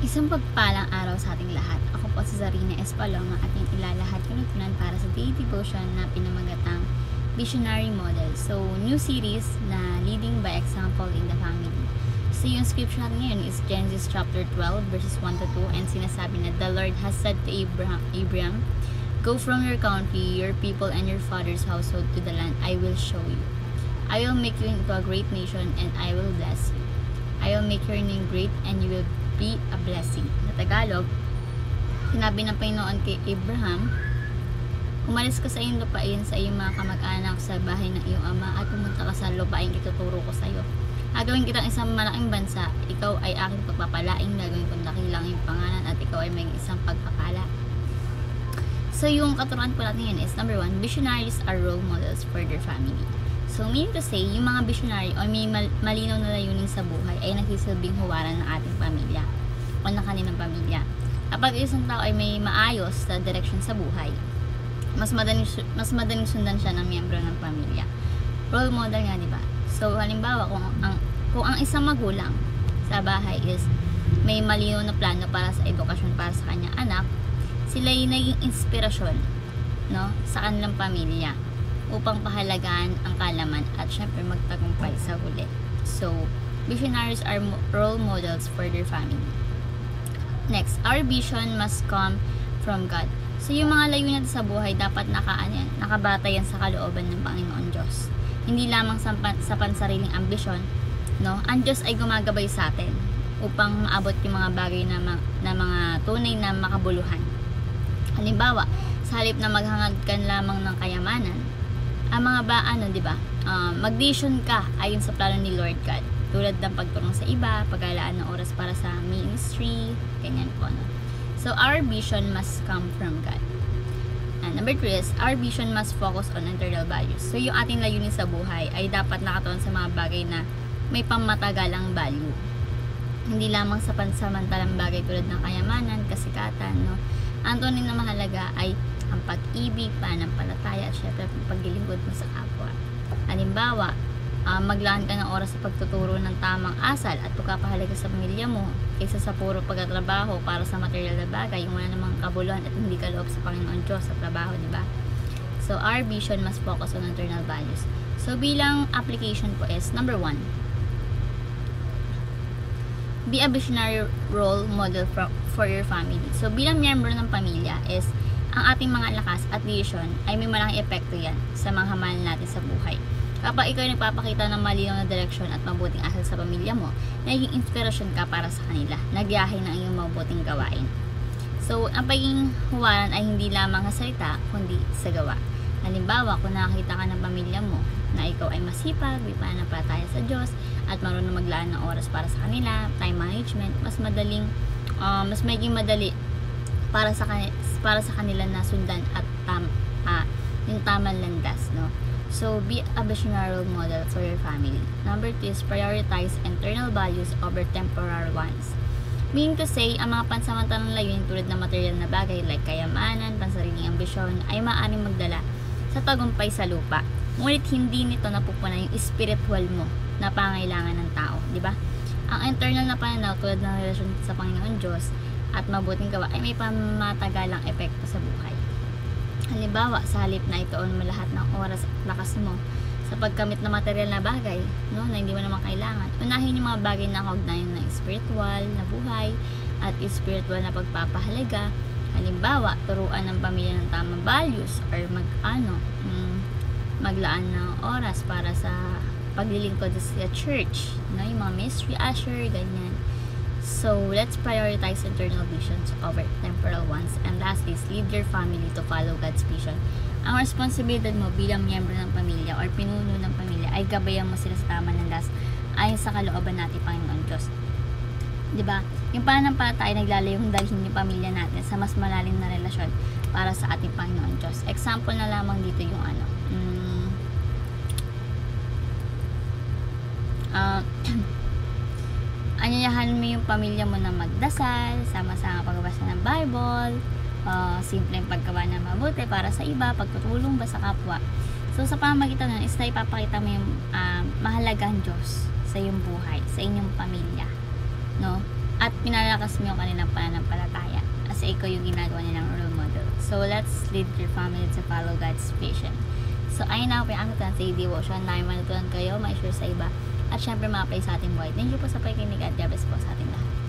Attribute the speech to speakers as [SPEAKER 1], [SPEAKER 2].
[SPEAKER 1] Isang pagpalang araw sa ating lahat. Ako po si Zarina Espaloma at yung ilalahad kinutunan para sa daily devotion na pinamagatang Visionary Model. So, new series na leading by example in the family. So, yung scripture natin ngayon is Genesis chapter 12 verses 1 to 2 and sinasabi na the Lord has said to Abraham, "Go from your country, your people, and your father's household to the land I will show you. I will make you into a great nation and I will bless you. I will make your name great and you will be a blessing." Sa Tagalog, sinabi ng Panginoon kay Abraham, "Umalis ka sa iyong lupain, sa iyong mga kamag-anak, sa bahay ng iyong ama, at pumunta ka sa lupain ituturo ko sa iyo. Gagawin kitang isang malaking bansa, ikaw ay aking pagpapalaing, gagawin kong dakilang iyong pangalan, at ikaw ay may isang pagpapala." So, yung katuruan po natin yan is, number 1, visionaries are role models for their family. So, meaning to say, yung mga visionary o may malinaw na layunin sa buhay ay nagsisilbing huwaran ng ating pamilya o ng kanilang pamilya. Kapag isang tao ay may maayos na direction sa buhay, mas madaling sundan siya ng miyembro ng pamilya. Role model nga, di ba? So, halimbawa, kung ang isang magulang sa bahay is may malinaw na plano para sa edukasyon para sa kanyang anak, sila yung naging inspirasyon, no, sa kanilang pamilya upang pahalagaan ang kalaman at syempre magtagumpay sa huli. So, visionaries are role models for their family. Next, our vision must come from God. So, yung mga layunin natin sa buhay dapat nakabata yan sa kalooban ng Panginoon Diyos. Hindi lamang sa pansariling ambisyon, no? Ang Diyos ay gumagabay sa atin upang maabot yung mga bagay na mga tunay na makabuluhan. Halimbawa, sa halip na maghangad ka lamang ng kayamanan, ang mga di ba? Mag-vision ka ayon sa plano ni Lord God. Tulad ng pagtulong sa iba, paglalaan ng oras para sa ministry, ganyan po, no? So, our vision must come from God. And number 3 is, our vision must focus on internal values. So, yung ating layunin sa buhay ay dapat nakatuon sa mga bagay na may pamatagalang value. Hindi lamang sa pansamantalang bagay tulad ng kayamanan, kasikatan, no? Ang tunay na mahalaga ay ang pag-ibig, pananampalataya, at syempre paglilingkod mo sa kapwa. Halimbawa, maglaan ka ng oras sa pagtuturo ng tamang asal at pagpapahalaga sa pamilya mo kaysa sa puro pagtatrabaho para sa material na bagay, yung wala namang kabuluhan at hindi kaloob sa Panginoon Diyos sa trabaho, di ba? So, our vision must focus on internal values. So, bilang application po is, number 1, be a visionary role model for your family. So, bilang miyembro ng pamilya is, ang ating mga lakas at vision ay may malaking epekto yan sa mga hamalan natin sa buhay. Kapag ikaw ay nagpapakita ng malinaw na direksyon at mabuting asal sa pamilya mo, naging inspirasyon ka para sa kanila, nagyahay ng iyong mabuting gawain. So, ang pagiging huwaran ay hindi lamang sa salita, kundi sa gawa. Halimbawa, kung nakakita ka ng pamilya mo na ikaw ay masipag, may pananampalataya sa Diyos, at marunong maglaan ng oras para sa kanila, time management, mas magiging madali para sa kanila na sundan at yung tamang landas, no? So, be a visionary role model for your family. Number 2 is prioritize internal values over temporary ones. Meaning to say, ang mga pansamantalang layunin tulad ng material na bagay like kayamanan, pansariling ambisyon ay maaaring magdala sa tagumpay sa lupa. Ngunit hindi nito napupunan yung spiritual mo na pangailangan ng tao, di ba? Ang internal na pananaw tulad ng relasyon sa Panginoon Diyos at mabuting gawa ay may pamatagalang epekto sa buhay. Halimbawa, sa halip na ituon mo lahat ng oras at lakas mo sa pagkamit ng material na bagay, no, na hindi mo naman kailangan, unahin yung mga bagay na kaugnayan ng spiritual na buhay at spiritual na pagpapahalaga. Halimbawa, turuan ng pamilya ng tamang values or maglaan ng oras para sa paglilingkod sa church, no, yung mga ministry, usher, ganyan. So, let's prioritize internal visions over temporal ones. And last is, lead your family to follow God's vision. Ang responsibilidad mo bilang miyembro ng pamilya or pinuno ng pamilya ay gabayan mo sila sa tamang landas ayon sa kalooban natin, Panginoon Diyos. Diba? Yung pananampalataya ay naglalayong dalhin yung pamilya natin sa mas malalim na relasyon para sa ating Panginoon Diyos. Example na lamang dito yung anyayahan mo yung pamilya mo na magdasal, sama-sama pagbasa ng Bible, simpleng paggawa ng mabuti para sa iba, pagtutulong ba sa kapwa. So, sa pamamagitan nun is na ipapakita mo yung mahalagang Diyos sa iyong buhay, sa inyong pamilya, no? At pinalakas mo yung kanilang pananampalataya kasi ikaw yung ginagawa nilang role model. So, let's lead your family to follow God's vision. So, ayun na po yung aking sa devotion na matutunan kayo, ma-share sa iba, at syempre ma-apply sa ating buhay. Thank you po sa pakikinig at God bless po sa ating lahat.